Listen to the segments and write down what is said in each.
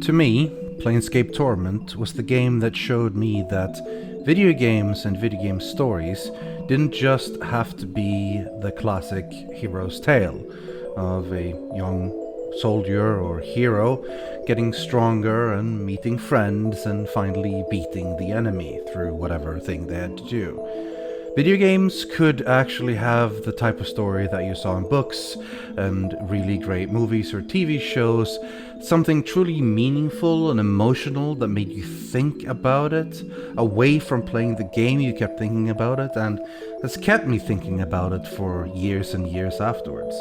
To me, Planescape Torment was the game that showed me that video games and video game stories didn't just have to be the classic hero's tale of a young soldier or hero getting stronger and meeting friends and finally beating the enemy through whatever thing they had to do. Video games could actually have the type of story that you saw in books and really great movies or TV shows, something truly meaningful and emotional that made you think about it. Away from playing the game, you kept thinking about it, and has kept me thinking about it for years and years afterwards.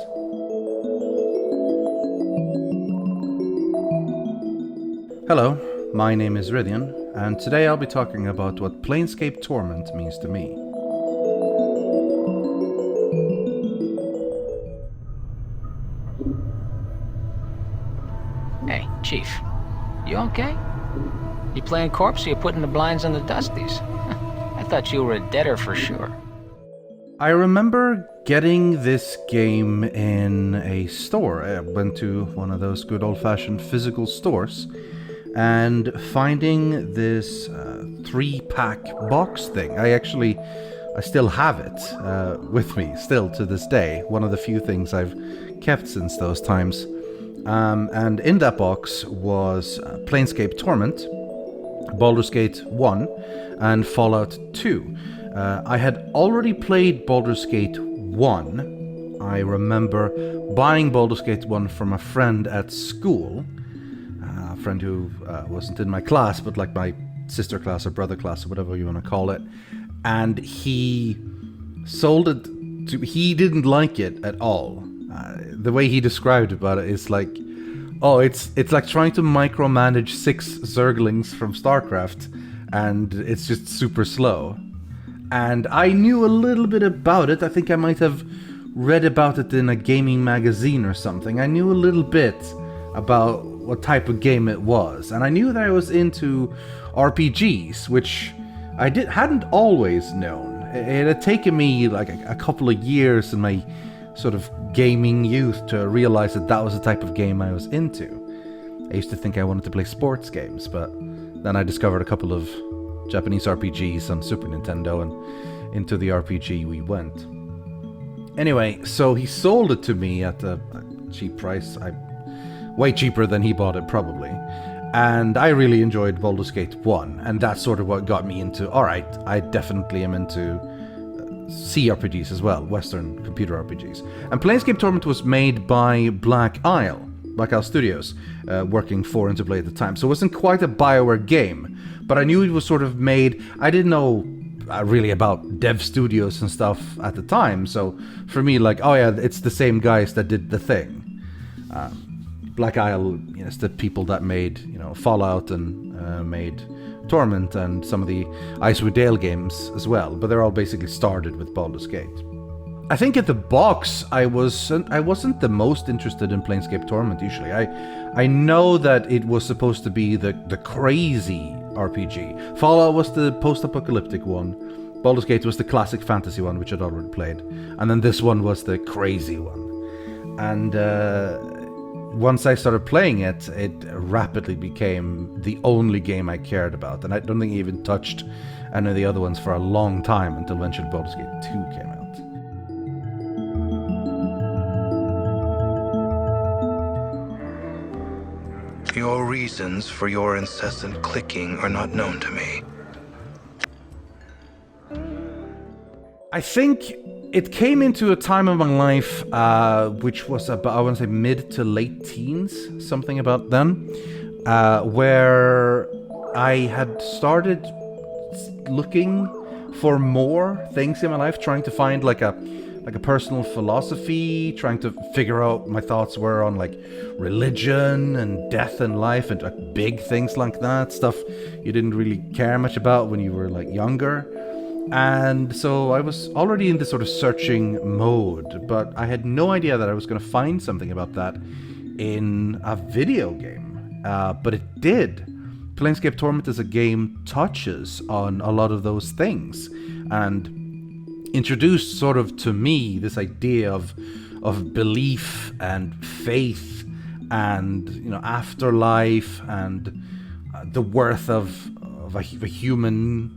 Hello, my name is Rythian, and today I'll be talking about what Planescape Torment means to me. Hey, Chief, you okay? You playing corpse or you putting the blinds on the dusties? I thought you were a deader for sure. I remember getting this game in a store. I went to one of those good old-fashioned physical stores and finding this 3-pack box thing. I still have it with me, still to this day. One of the few things I've kept since those times. And in that box was Planescape Torment, Baldur's Gate 1, and Fallout 2. I had already played Baldur's Gate 1. I remember buying Baldur's Gate 1 from a friend at school. A friend who wasn't in my class, but like my sister class or brother class or whatever you want to call it. And he sold it to... He didn't like it at all. The way he described about it is like, oh, it's like trying to micromanage 6 Zerglings from StarCraft, and it's just super slow. And I knew a little bit about it. I think I might have read about it in a gaming magazine or something. I knew a little bit about what type of game it was, and I knew that I was into RPGs, which I hadn't always known. It had taken me like a couple of years in my sort of gaming youth to realize that that was the type of game I was into. I used to think I wanted to play sports games, but then I discovered a couple of Japanese RPGs on Super Nintendo, and into the RPG we went. Anyway, so he sold it to me at a cheap price, way cheaper than he bought it probably, and I really enjoyed Baldur's Gate 1, and that's sort of what got me into, alright, I definitely am into CRPGs as well, Western computer RPGs. And Planescape Torment was made by Black Isle Studios, working for Interplay at the time. So it wasn't quite a BioWare game, but I knew it was sort of made... I didn't know really about dev studios and stuff at the time, so for me, like, oh yeah, it's the same guys that did The Thing. Black Isle is the people that made, Fallout and made Torment and some of the Icewind Dale games as well, but they're all basically started with Baldur's Gate. I think at the box I wasn't the most interested in Planescape Torment usually. I know that it was supposed to be the crazy RPG. Fallout was the post-apocalyptic one. Baldur's Gate was the classic fantasy one, which I'd already played. And then this one was the crazy one. And once I started playing it, it rapidly became the only game I cared about, and I don't think I even touched any of the other ones for a long time until eventually Baldur's Gate 2 came out. Your reasons for your incessant clicking are not known to me. I think it came into a time of my life which was about, I want to say, mid to late teens, something about then, where I had started looking for more things in my life, trying to find like a personal philosophy, trying to figure out what my thoughts were on like religion and death and life and like big things like that, stuff you didn't really care much about when you were like younger. And so I was already in this sort of searching mode, but I had no idea that I was going to find something about that in a video game. But it did. Planescape Torment as a game touches on a lot of those things and introduced sort of to me this idea of belief and faith and afterlife and the worth of a human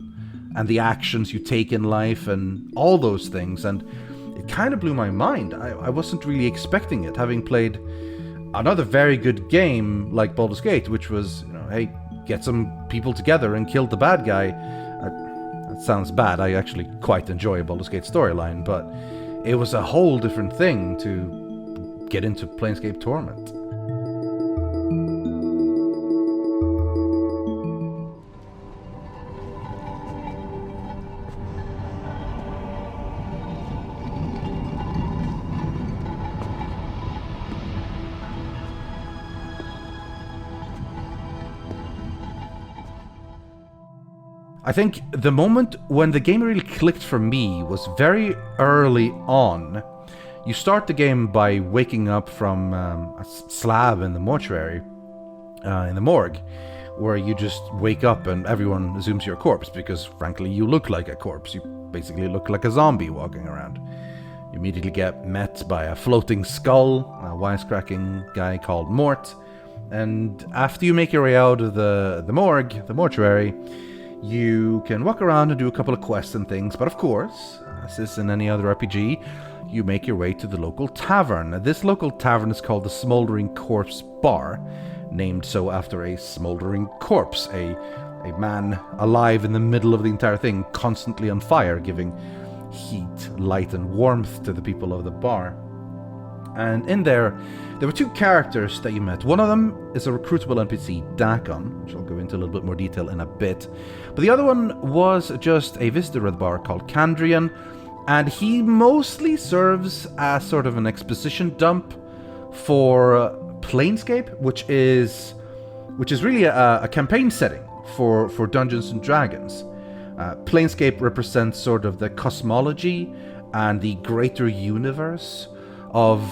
and the actions you take in life and all those things. And it kind of blew my mind. I wasn't really expecting it, having played another very good game like Baldur's Gate, which was, hey, get some people together and kill the bad guy. That sounds bad. I actually quite enjoy a Baldur's Gate storyline, but it was a whole different thing to get into Planescape Torment. I think the moment when the game really clicked for me was very early on. You start the game by waking up from a slab in the mortuary, in the morgue, where you just wake up and everyone assumes you're a corpse because, frankly, you look like a corpse. You basically look like a zombie walking around. You immediately get met by a floating skull, a wisecracking guy called Mort, and after you make your way out of the morgue, the mortuary, you can walk around and do a couple of quests and things, but of course, as is in any other RPG, you make your way to the local tavern. This local tavern is called the Smoldering Corpse Bar, named so after a smoldering corpse, a man alive in the middle of the entire thing, constantly on fire, giving heat, light, and warmth to the people of the bar. And in there were two characters that you met. One of them is a recruitable NPC, Dakon, which I'll go into a little bit more detail in a bit. But the other one was just a visitor at the bar called Kandrian, and he mostly serves as sort of an exposition dump for Planescape, which is really a campaign setting for Dungeons and Dragons. Planescape represents sort of the cosmology and the greater universe of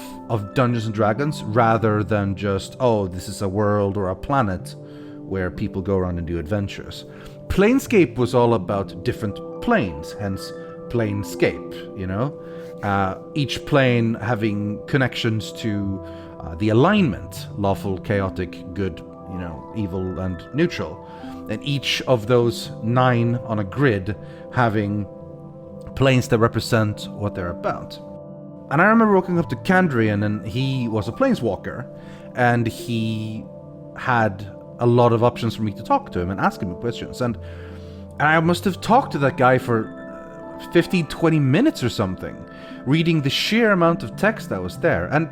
Dungeons and Dragons, rather than just, this is a world or a planet where people go around and do adventures. Planescape was all about different planes, hence Planescape, each plane having connections to the alignment, lawful, chaotic, good, evil, and neutral. And each of those 9 on a grid having planes that represent what they're about. And I remember walking up to Kandrian, and he was a planeswalker, and he had a lot of options for me to talk to him and ask him questions. And I must have talked to that guy for 15, 20 minutes or something, reading the sheer amount of text that was there. And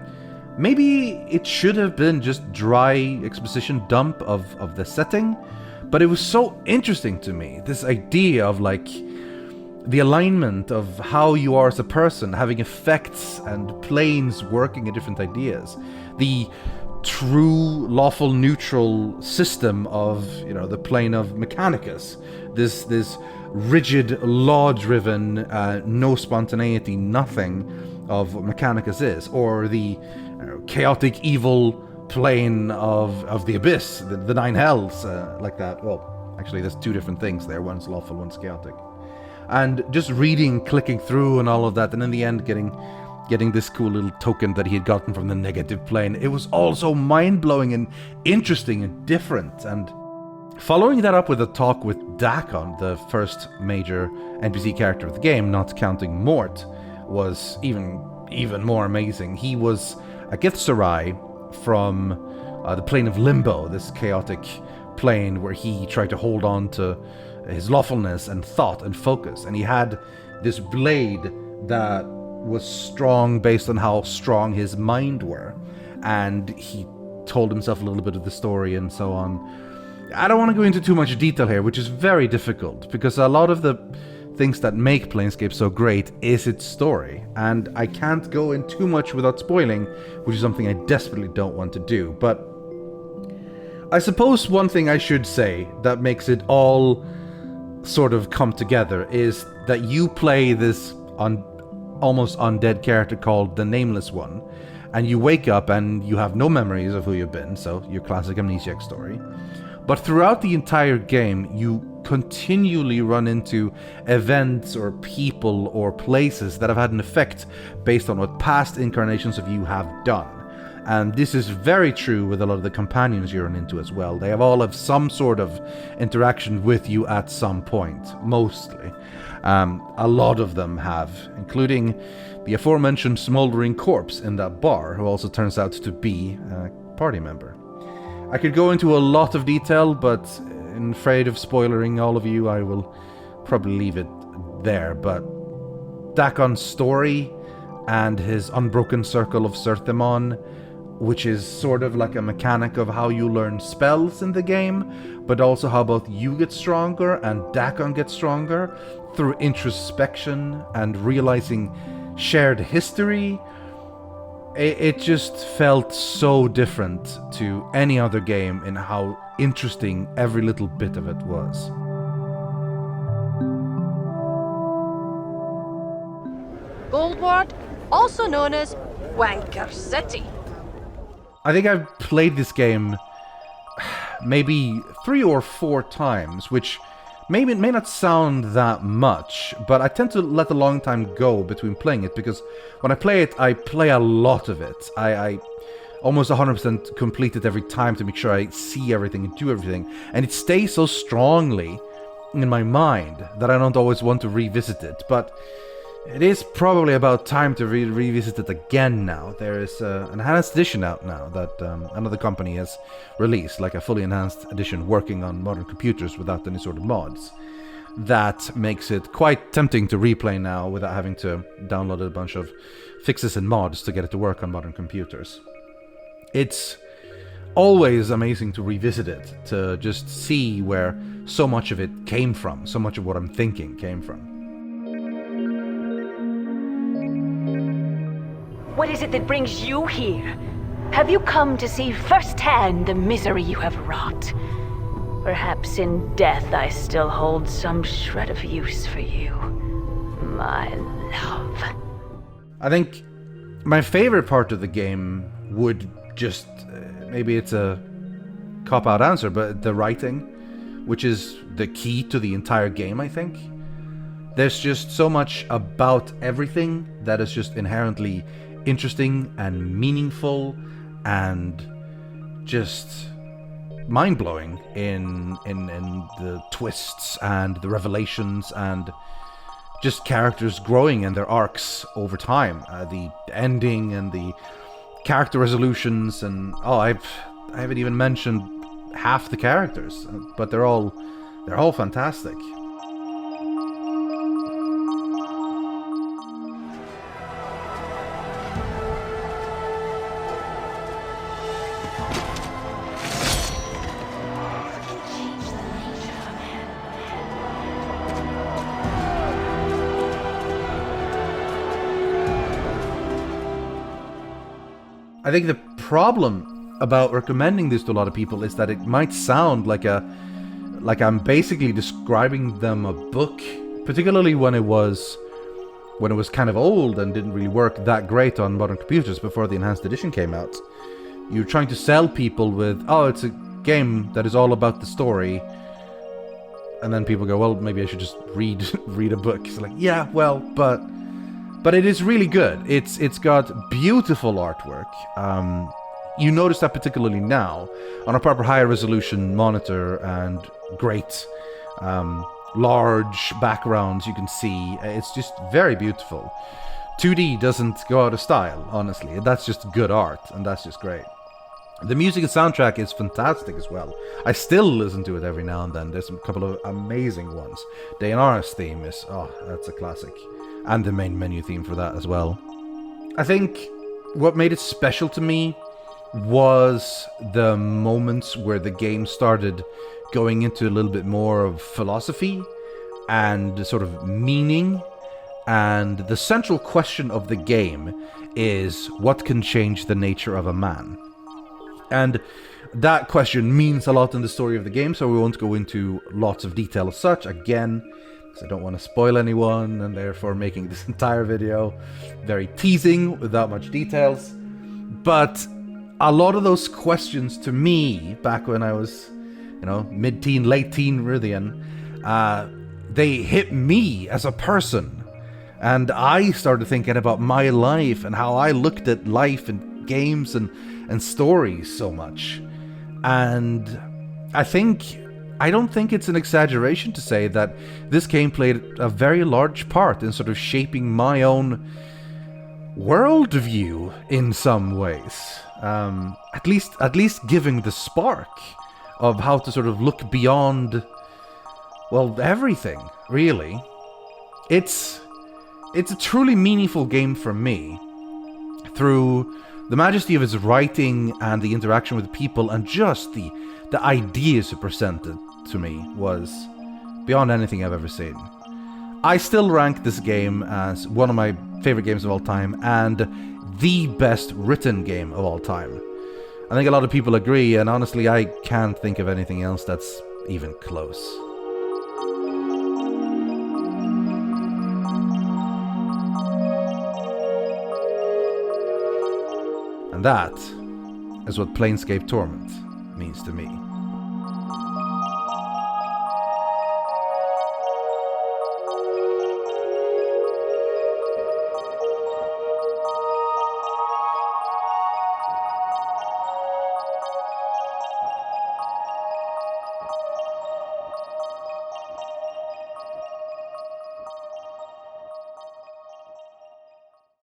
maybe it should have been just dry exposition dump of the setting, but it was so interesting to me, this idea of the alignment of how you are as a person, having effects and planes working at different ideas. The true lawful neutral system of, the plane of Mechanicus. This rigid, law-driven, no spontaneity, nothing of what Mechanicus is. Or the chaotic, evil plane of the Abyss, the 9 Hells, like that. Well, actually, there's 2 different things there. One's lawful, one's chaotic. And just reading, clicking through and all of that, and in the end getting this cool little token that he had gotten from the negative plane. It was all so mind-blowing and interesting and different. And following that up with a talk with Dakon, the first major NPC character of the game, not counting Mort, was even more amazing. He was a Githzerai from the plane of Limbo, this chaotic plane where he tried to hold on to his lawfulness and thought and focus. And he had this blade that was strong based on how strong his mind were. And he told himself a little bit of the story and so on. I don't want to go into too much detail here, which is very difficult, because a lot of the things that make Planescape so great is its story. And I can't go in too much without spoiling, which is something I desperately don't want to do. But I suppose one thing I should say that makes it all sort of come together is that you play this almost undead character called the Nameless One, and you wake up and you have no memories of who you've been, so your classic amnesiac story. But throughout the entire game, you continually run into events or people or places that have had an effect based on what past incarnations of you have done. And this is very true with a lot of the companions you run into as well. They all have some sort of interaction with you at some point, mostly. A lot of them have, including the aforementioned smoldering corpse in that bar, who also turns out to be a party member. I could go into a lot of detail, but afraid of spoilering all of you, I will probably leave it there. But Dakon's story and his unbroken circle of Surthemon, which is sort of like a mechanic of how you learn spells in the game, but also how both you get stronger and Dakon gets stronger through introspection and realizing shared history. It just felt so different to any other game in how interesting every little bit of it was. Goldward, also known as Wanker City. I think I've played this game maybe 3 or 4 times, which may not sound that much, but I tend to let a long time go between playing it, because when I play a lot of it. I almost 100% complete it every time to make sure I see everything and do everything, and it stays so strongly in my mind that I don't always want to revisit it, but it is probably about time to revisit it again now. There is an enhanced edition out now that another company has released, like a fully enhanced edition working on modern computers without any sort of mods. That makes it quite tempting to replay now without having to download a bunch of fixes and mods to get it to work on modern computers. It's always amazing to revisit it, to just see where so much of it came from, so much of what I'm thinking came from. What is it that brings you here? Have you come to see firsthand the misery you have wrought? Perhaps in death I still hold some shred of use for you, my love. I think my favorite part of the game would just, maybe it's a cop-out answer, but the writing, which is the key to the entire game, I think. There's just so much about everything that is just inherently interesting and meaningful and just mind-blowing in the twists and the revelations and just characters growing in their arcs over time. The ending and the character resolutions, and I haven't even mentioned half the characters, but they're all fantastic. I think the problem about recommending this to a lot of people is that it might sound like I'm basically describing them a book, particularly when it was kind of old and didn't really work that great on modern computers before the enhanced edition came out. You're trying to sell people with, it's a game that is all about the story, and then people go, well, maybe I should just read a book. It's like, yeah, well, but it is really good. It's got beautiful artwork. You notice that particularly now on a proper higher resolution monitor and great large backgrounds you can see. It's just very beautiful. 2D doesn't go out of style, honestly. That's just good art, and that's just great. The music and soundtrack is fantastic as well. I still listen to it every now and then. There's a couple of amazing ones. Daenerys' theme is, that's a classic. And the main menu theme for that as well. I think what made it special to me was the moments where the game started going into a little bit more of philosophy and sort of meaning. And the central question of the game is, what can change the nature of a man? And that question means a lot in the story of the game, so we won't go into lots of detail as such, again, because I don't want to spoil anyone, and therefore making this entire video very teasing without much details. But a lot of those questions to me, back when I was, mid-teen, late-teen Rythian, they hit me as a person. And I started thinking about my life and how I looked at life and games and stories so much. And I don't think it's an exaggeration to say that this game played a very large part in sort of shaping my own worldview in some ways. At least giving the spark of how to sort of look beyond, well, everything, really. It's a truly meaningful game for me, through the majesty of its writing and the interaction with people, and just the ideas it presented to me was beyond anything I've ever seen. I still rank this game as one of my favorite games of all time, and the best written game of all time. I think a lot of people agree, and honestly, I can't think of anything else that's even close. And that is what Planescape Torment means to me.